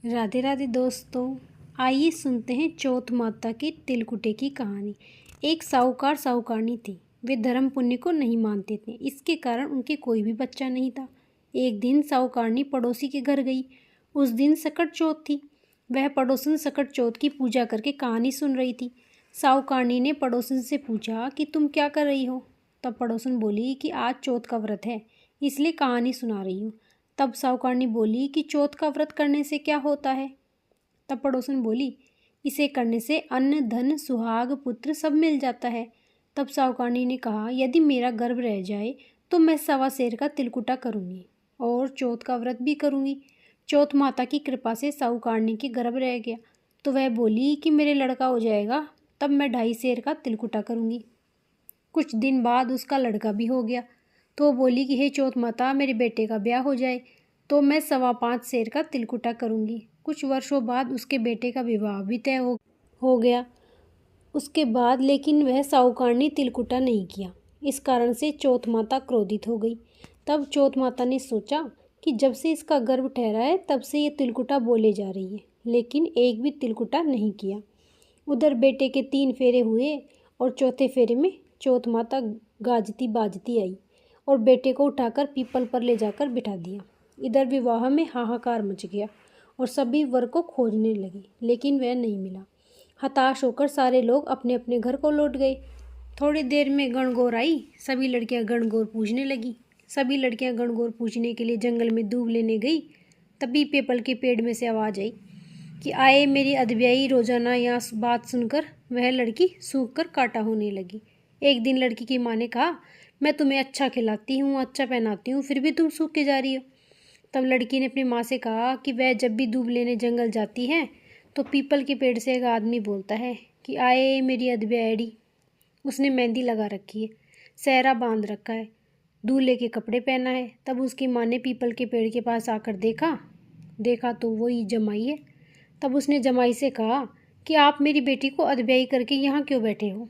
राधे राधे दोस्तों। आइए सुनते हैं चौथ माता के तिलकुटे की कहानी। एक साहूकार साहूकारनी थी। वे धर्म पुण्य को नहीं मानते थे, इसके कारण उनके कोई भी बच्चा नहीं था। एक दिन साहूकारनी पड़ोसी के घर गई। उस दिन सकट चौथ थी। वह पड़ोसन सकट चौथ की पूजा करके कहानी सुन रही थी। साहूकारनी ने पड़ोसन से पूछा कि तुम क्या कर रही हो। तब पड़ोसन बोली कि आज चौथ का व्रत है, इसलिए कहानी सुना रही हूँ। तब साहूकारनी बोली कि चौथ का व्रत करने से क्या होता है। तब पड़ोसन बोली, इसे करने से अन्न धन सुहाग पुत्र सब मिल जाता है। तब साहूकारनी ने कहा, यदि मेरा गर्भ रह जाए तो मैं 1.25 सेर का तिलकुटा करूँगी और चौथ का व्रत भी करूँगी। चौथ माता की कृपा से साहूकारनी के गर्भ रह गया तो वह बोली कि मेरे लड़का हो जाएगा, तब मैं 2.5 सेर का तिलकुटा करूँगी। कुछ दिन बाद उसका लड़का भी हो गया तो वो बोली कि हे चौथ माता, मेरे बेटे का ब्याह हो जाए तो मैं 5.25 सेर का तिलकुटा करूँगी। कुछ वर्षों बाद उसके बेटे का विवाह भी तय हो गया। उसके बाद लेकिन वह साहूकारनी तिलकुटा नहीं किया। इस कारण से चौथ माता क्रोधित हो गई। तब चौथ माता ने सोचा कि जब से इसका गर्भ ठहरा है तब से ये तिलकुटा बोले जा रही है, लेकिन एक भी तिलकुटा नहीं किया। उधर बेटे के 3 फेरे हुए और चौथे फेरे में चौथ माता गाजती बाजती आई और बेटे को उठाकर पीपल पर ले जाकर बिठा दिया। इधर विवाह में हाहाकार मच गया और सभी वर को खोजने लगे, लेकिन वह नहीं मिला। हताश होकर सारे लोग अपने अपने घर को लौट गए। थोड़ी देर में गणगौर आई। सभी लड़कियां गणगौर पूजने लगी। सभी लड़कियां गणगौर पूजने के लिए जंगल में दूब लेने गई। तभी पीपल के पेड़ में से आवाज़ आई कि आए मेरी अदब्याई। रोजाना यहाँ बात सुनकर वह लड़की सूख कर कांटा होने लगी। एक दिन लड़की की माँ ने कहा, मैं तुम्हें अच्छा खिलाती हूँ, अच्छा पहनाती हूँ, फिर भी तुम सूख के जा रही हो। तब लड़की ने अपनी माँ से कहा कि वह जब भी दूब लेने जंगल जाती है तो पीपल के पेड़ से एक आदमी बोलता है कि आए मेरी अदब्याड़ी। उसने मेहंदी लगा रखी है, सेहरा बांध रखा है, दूल्हे के कपड़े पहना है। तब उसकी माँ ने पीपल के पेड़ के पास आकर देखा तो वही जमाई है। तब उसने जमाई से कहा कि आप मेरी बेटी को अदब्याई करके यहाँ क्यों बैठे हो।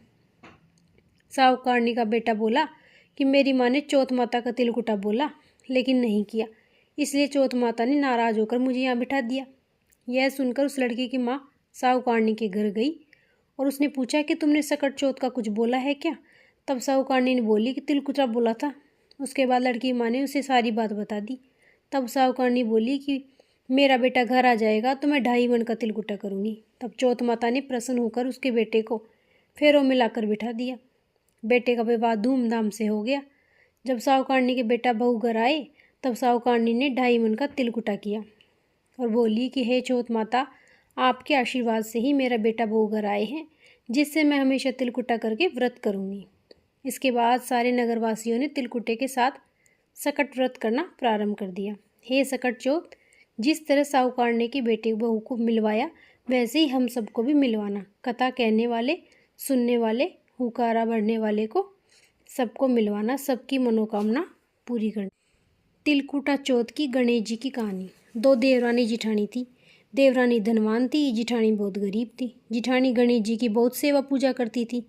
साहूकारनी का बेटा बोला कि मेरी माँ ने चौथ माता का तिलकुटा बोला लेकिन नहीं किया, इसलिए चौथ माता ने नाराज़ होकर मुझे यहाँ बिठा दिया। यह सुनकर उस लड़की की माँ साहूकारनी के घर गई और उसने पूछा कि तुमने सकट चौथ का कुछ बोला है क्या। तब साहूकारनी ने बोली कि तिलकुटा बोला था। उसके बाद लड़की की माँ ने उसे सारी बात बता दी। तब साहूकारनी बोली कि मेरा बेटा घर आ जाएगा तो मैं 2.5 मन का तिलकुटा करूँगी। तब चौथ माता ने प्रसन्न होकर उसके बेटे को फेरों में लाकर बिठा दिया। बेटे का विवाह धूमधाम से हो गया। जब साहूकारनी के बेटा बहू घर आए तब साहूकारनी ने 2.5 मन का तिलकुटा किया और बोली कि हे चौथ माता, आपके आशीर्वाद से ही मेरा बेटा बहू घर आए हैं, जिससे मैं हमेशा तिलकुटा करके व्रत करूँगी। इसके बाद सारे नगरवासियों ने तिलकुटे के साथ सकट व्रत करना प्रारंभ कर दिया। हे सकट चौथ, जिस तरह साहूकारनी के बेटे बहू को मिलवाया वैसे ही हम सबको भी मिलवाना। कथा कहने वाले, सुनने वाले, हुकारा भरने वाले को सबको मिलवाना, सबकी मनोकामना पूरी करनी। तिलकुटा चौथ की गणेश जी की कहानी। 2 देवरानी जिठानी थी। देवरानी धनवान थी, जिठानी बहुत गरीब थी। जिठानी गणेश जी की बहुत सेवा पूजा करती थी।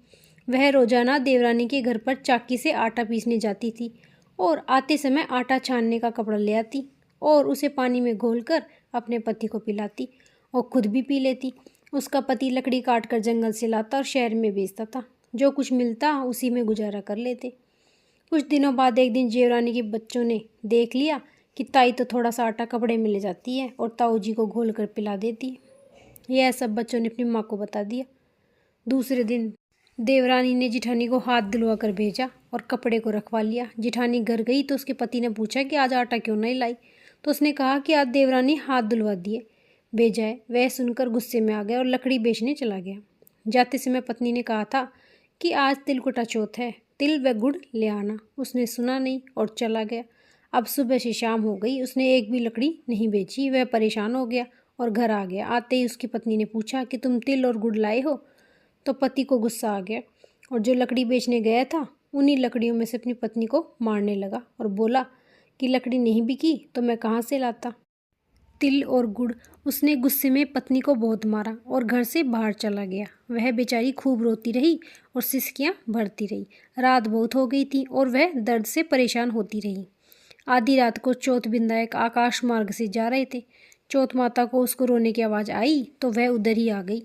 वह रोजाना देवरानी के घर पर चाकी से आटा पीसने जाती थी और आते समय आटा छानने का कपड़ा ले आती और उसे पानी में घोलकर अपने पति को पिलाती और खुद भी पी लेती। उसका पति लकड़ी काट कर जंगल से लाता और शहर में बेचता था। जो कुछ मिलता उसी में गुजारा कर लेते। कुछ दिनों बाद एक दिन देवरानी के बच्चों ने देख लिया कि ताई तो थोड़ा सा आटा कपड़े में ले जाती है और ताऊ जी को घोल कर पिला देती है। यह सब बच्चों ने अपनी माँ को बता दिया। दूसरे दिन देवरानी ने जिठानी को हाथ धुलवा कर भेजा और कपड़े को रखवा लिया। जिठानी घर गई तो उसके पति ने पूछा कि आज आटा क्यों नहीं लाई। तो उसने कहा कि आज देवरानी हाथ धुलवा दिए भेजा है। वह सुनकर गुस्से में आ गया और लकड़ी बेचने चला गया। जाते समय पत्नी ने कहा था कि आज तिलकुटा चौथ है, तिल व गुड़ ले आना। उसने सुना नहीं और चला गया। अब सुबह से शाम हो गई, उसने एक भी लकड़ी नहीं बेची। वह परेशान हो गया और घर आ गया। आते ही उसकी पत्नी ने पूछा कि तुम तिल और गुड़ लाए हो। तो पति को गुस्सा आ गया और जो लकड़ी बेचने गया था उन्हीं लकड़ियों में से अपनी पत्नी को मारने लगा और बोला कि लकड़ी नहीं बिकी तो मैं कहाँ से लाता तिल और गुड़। उसने गुस्से में पत्नी को बहुत मारा और घर से बाहर चला गया। वह बेचारी खूब रोती रही और सिसकियां भरती रही। रात बहुत हो गई थी और वह दर्द से परेशान होती रही। आधी रात को चौथ विधायक आकाश मार्ग से जा रहे थे। चौथ माता को उसको रोने की आवाज़ आई तो वह उधर ही आ गई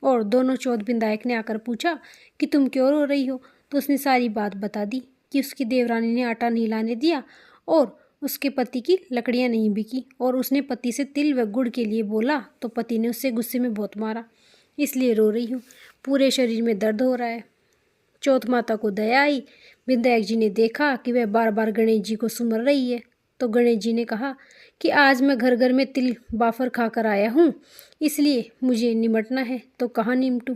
और दोनों चौथ विधायक ने आकर पूछा कि तुम क्यों रो रही हो। तो उसने सारी बात बता दी कि उसकी देवरानी ने आटा नहीं लाने दिया और उसके पति की लकड़ियाँ नहीं बिकी और उसने पति से तिल व गुड़ के लिए बोला तो पति ने उससे गुस्से में बहुत मारा, इसलिए रो रही हूँ, पूरे शरीर में दर्द हो रहा है। चौथ माता को दया आई। विधायक जी ने देखा कि वह बार बार गणेश जी को सुमर रही है तो गणेश जी ने कहा कि आज मैं घर घर में तिल बाफर खाकर आया हूँ, इसलिए मुझे निमटना है, तो कहाँ निमटूँ।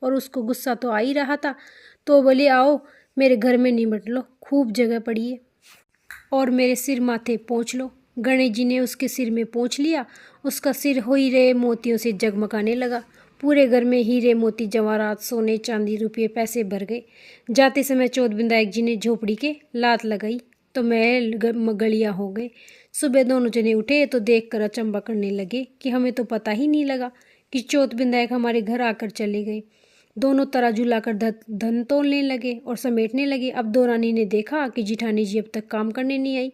और उसको गुस्सा तो आ ही रहा था तो बोले आओ मेरे घर में निमट लो, खूब जगह पड़ी है और मेरे सिर माथे पोंछ लो। गणेश जी ने उसके सिर में पोंछ लिया। उसका सिर हीरे मोतियों से जगमगाने लगा। पूरे घर में हीरे मोती जवाहरात सोने चांदी रुपये पैसे भर गए। जाते समय चौथ विधायक जी ने झोपड़ी के लात लगाई तो महल गलियाँ हो गए। सुबह दोनों जने उठे तो देखकर अचंभा करने लगे कि हमें तो पता ही नहीं लगा कि चौथ विधायक हमारे घर आकर चले गए। दोनों तराजू लाकर धन तोलने लगे और समेटने लगे। अब दो रानी ने देखा कि जिठानी जी अब तक काम करने नहीं आई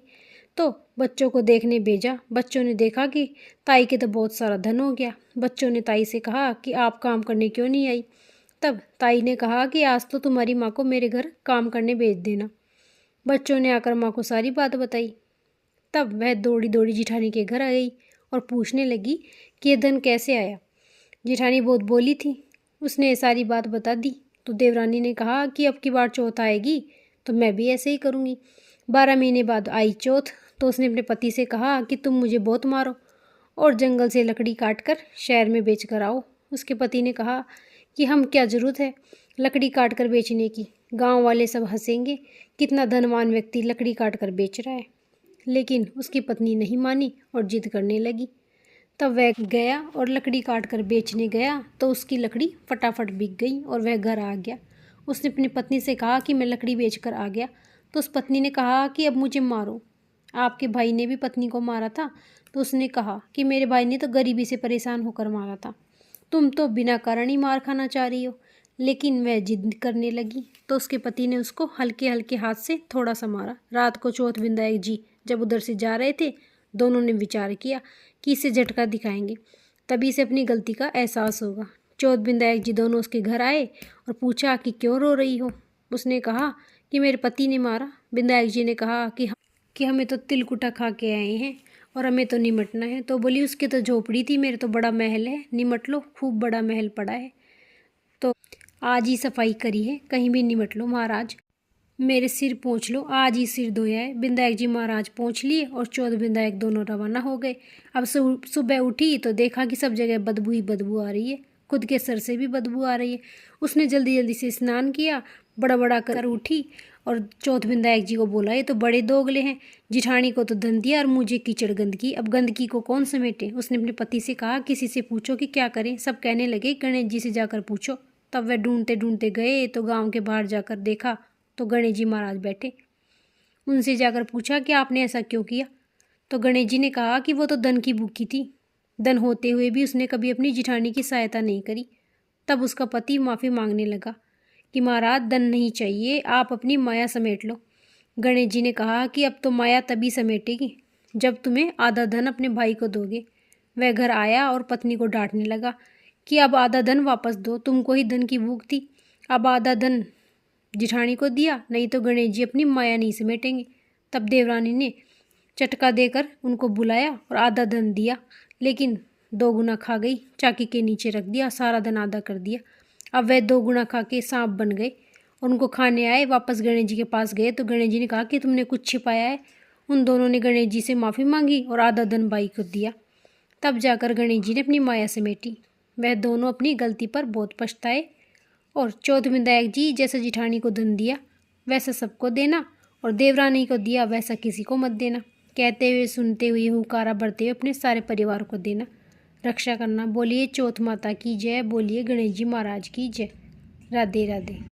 तो बच्चों को देखने भेजा। बच्चों ने देखा कि ताई के तो बहुत सारा धन हो गया। बच्चों ने ताई से कहा कि आप काम करने क्यों नहीं आई। तब ताई ने कहा कि आज तो तुम्हारी माँ को मेरे घर काम करने भेज देना। बच्चों ने आकर माँ को सारी बात बताई। तब वह दौड़ी दौड़ी जिठानी के घर आ गई और पूछने लगी कि ये धन कैसे आया। जिठानी बहुत बोली थी, उसने सारी बात बता दी। तो देवरानी ने कहा कि अब की बार चौथ आएगी तो मैं भी ऐसे ही करूँगी। 12 महीने बाद आई चौथ तो उसने अपने पति से कहा कि तुम मुझे बहुत मारो और जंगल से लकड़ी काट कर शहर में बेच कर आओ। उसके पति ने कहा कि हम क्या ज़रूरत है लकड़ी काट कर बेचने की, गांव वाले सब हंसेंगे, कितना धनवान व्यक्ति लकड़ी काट कर बेच रहा है। लेकिन उसकी पत्नी नहीं मानी और जिद करने लगी। तब वह गया और लकड़ी काट कर बेचने गया तो उसकी लकड़ी फटाफट बिक गई और वह घर आ गया। उसने अपनी पत्नी से कहा कि मैं लकड़ी बेच कर आ गया। तो उस पत्नी ने कहा कि अब मुझे मारो, आपके भाई ने भी पत्नी को मारा था। तो उसने कहा कि मेरे भाई ने तो गरीबी से परेशान होकर मारा था, तुम तो बिना कारण ही मार खाना चाह रही हो। लेकिन वह जिद करने लगी तो उसके पति ने उसको हल्के हल्के हाथ से थोड़ा सा मारा। रात को चौथ विधायक जी जब उधर से जा रहे थे दोनों ने विचार किया कि इसे झटका दिखाएंगे, तभी से अपनी गलती का एहसास होगा। चौथ विधायक जी दोनों उसके घर आए और पूछा कि क्यों रो रही हो। उसने कहा कि मेरे पति ने मारा। विधायक जी ने कहा कि हमें तो तिलकुटा खा के आए हैं और हमें तो निमटना है। तो बोली उसकी तो झोपड़ी थी, मेरे तो बड़ा महल है, निमट लो, खूब बड़ा महल पड़ा है, तो आज ही सफाई करी है, कहीं भी निमट लो महाराज, मेरे सिर पोंछ लो, आज ही सिर धोया है। विधायक जी महाराज पोंछ लिए और चौथ विधायक दोनों रवाना हो गए। अब सुबह उठी तो देखा कि सब जगह बदबू ही बदबू आ रही है, खुद के सर से भी बदबू आ रही है। उसने जल्दी जल्दी से स्नान किया, बड़ा बड़ा कर उठी और चौथ विधायक जी को बोला ये तो बड़े दोगले हैं, जिठानी को तो धन दिया और मुझे कीचड़ गंदगी, अब गंदगी को कौन समेटे। उसने अपने पति से कहा किसी से पूछो कि क्या करें। सब कहने लगे गणेश जी से जाकर पूछो। तब वह ढूंढते ढूंढते गए तो गांव के बाहर जाकर देखा तो गणेश जी महाराज बैठे। उनसे जाकर पूछा कि आपने ऐसा क्यों किया। तो गणेश जी ने कहा कि वो तो धन की भूखी थी, धन होते हुए भी उसने कभी अपनी जिठानी की सहायता नहीं करी। तब उसका पति माफ़ी मांगने लगा कि महाराज धन नहीं चाहिए, आप अपनी माया समेट लो। गणेश जी ने कहा कि अब तो माया तभी समेटेगी जब तुम्हें आधा धन अपने भाई को दोगे। वह घर आया और पत्नी को डांटने लगा कि अब आधा धन वापस दो, तुमको ही धन की भूख थी, अब आधा धन जिठानी को दिया, नहीं तो गणेश जी अपनी माया नहीं समेटेंगे। तब देवरानी ने चटका देकर उनको बुलाया और आधा धन दिया, लेकिन 2 गुना खा गई, चाकी के नीचे रख दिया, सारा धन आधा कर दिया। अब वह 2 गुना खा के सांप बन गए और उनको खाने आए। वापस गणेश जी के पास गए तो गणेश जी ने कहा कि तुमने कुछ छिपाया है। उन दोनों ने गणेश जी से माफ़ी मांगी और आधा धन बाई को दिया। तब जाकर गणेश जी ने अपनी माया समेटी। वह दोनों अपनी गलती पर बहुत पछताए और चौथ विधायक जी जैसा जिठानी को धन दिया वैसा सबको देना और देवरानी को दिया वैसा किसी को मत देना। कहते हुए सुनते हुए हुकारा भरते हुए अपने सारे परिवार को देना, रक्षा करना। बोलिए चौथ माता की जय, बोलिए गणेश जी महाराज की जय। राधे राधे।